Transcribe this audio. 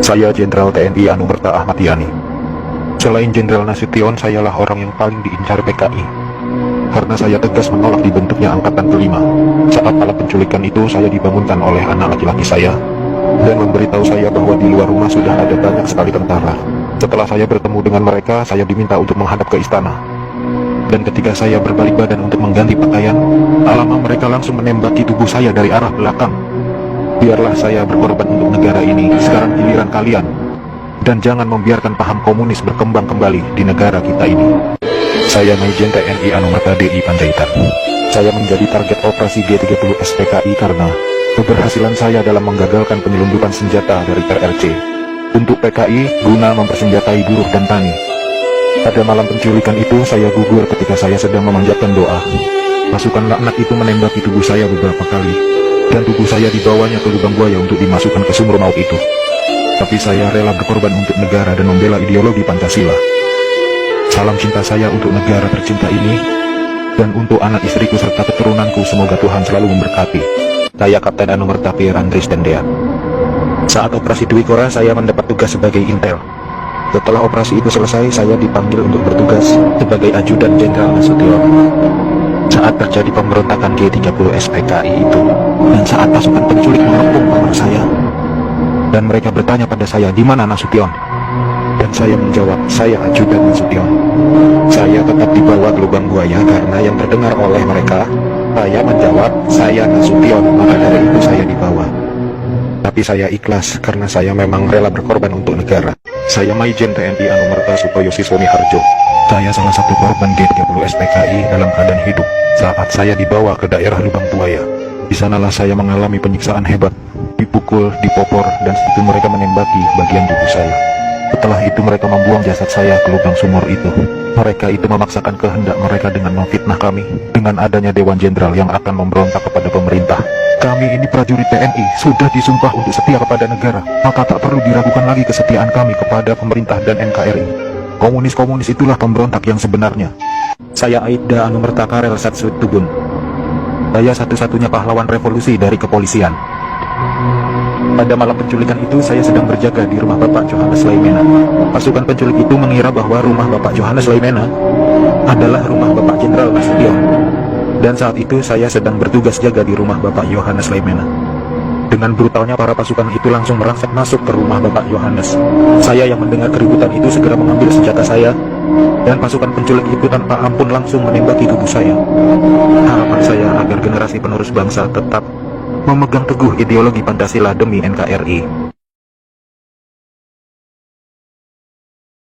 Saya Jenderal TNI Anumerta Ahmad Yani. Selain Jenderal Nasution, sayalah orang yang paling diincar PKI. Karena saya tegas menolak dibentuknya Angkatan Kelima. Saat malam penculikan itu, saya dibangunkan oleh anak laki-laki saya dan memberitahu saya bahwa di luar rumah sudah ada banyak sekali tentara. Setelah saya bertemu dengan mereka, saya diminta untuk menghadap ke istana. Dan ketika saya berbalik badan untuk mengganti pakaian, alamak, mereka langsung menembaki tubuh saya dari arah belakang. Biarlah saya berkorban untuk negara ini, sekarang giliran kalian. Dan jangan membiarkan paham komunis berkembang kembali di negara kita ini. Saya Majen TNI Anumerta DI Panjaitan. Saya menjadi target operasi G30 SPKI karena keberhasilan saya dalam menggagalkan penyelundupan senjata dari RRC untuk PKI guna mempersenjatai buruh dan tani. Pada malam penculikan itu, saya gugur ketika saya sedang memanjatkan doa. Pasukan laknat itu menembaki tubuh saya beberapa kali, dan tubuh saya dibawanya ke lubang buaya untuk dimasukkan ke sumur maut itu. Tapi saya rela berkorban untuk negara dan membela ideologi Pancasila. Salam cinta saya untuk negara tercinta ini, dan untuk anak istriku serta keturunanku, semoga Tuhan selalu memberkati. Saya Kapten Anumerta Pierandris Dendea. Saat operasi Dwi Kora, saya mendapat tugas sebagai intel. Setelah operasi itu selesai, saya dipanggil untuk bertugas sebagai ajudan Jenderal Nasution. Saat terjadi pemberontakan G30 SPKI itu, dan saat pasukan penculik mengepung kamar saya, dan mereka bertanya pada saya, di mana Nasution? Dan saya menjawab, saya ajudan Nasution. Saya tetap dibawa ke lubang buaya karena yang terdengar oleh mereka. Saya menjawab, saya Nasution, maka dari itu saya dibawa. Tapi saya ikhlas karena saya memang rela berkorban untuk negara. Saya Majen TNI Anumerta Sutoyo Siswani Harjo. Saya salah satu korban G30 SPKI dalam keadaan hidup saat saya dibawa ke daerah lubang buaya. Di sanalah saya mengalami penyiksaan hebat, dipukul, dipopor, dan setelah mereka menembaki bagian tubuh saya. Setelah itu mereka membuang jasad saya ke lubang sumur itu. Mereka itu memaksakan kehendak mereka dengan memfitnah kami dengan adanya Dewan Jenderal yang akan memberontak kepada pemerintah. Kami ini prajurit TNI, sudah disumpah untuk setia kepada negara, maka tak perlu diragukan lagi kesetiaan kami kepada pemerintah dan NKRI. Komunis-komunis itulah pemberontak yang sebenarnya. Saya Aibda Anumerta Karel Satsut Tubun. Saya satu-satunya pahlawan revolusi dari kepolisian. Pada malam penculikan itu, saya sedang berjaga di rumah Bapak Johannes Laimena. Pasukan penculik itu mengira bahwa rumah Bapak Johannes Laimena adalah rumah Bapak Jenderal Nasution. Dan saat itu saya sedang bertugas jaga di rumah Bapak Johannes Laimena. Dengan brutalnya para pasukan itu langsung merangsek masuk ke rumah Bapak Johannes. Saya yang mendengar keributan itu segera mengambil senjata saya, dan pasukan penculik itu tanpa ampun langsung menembaki tubuh saya. Harapan saya agar generasi penerus bangsa tetap memegang teguh ideologi Pancasila demi NKRI.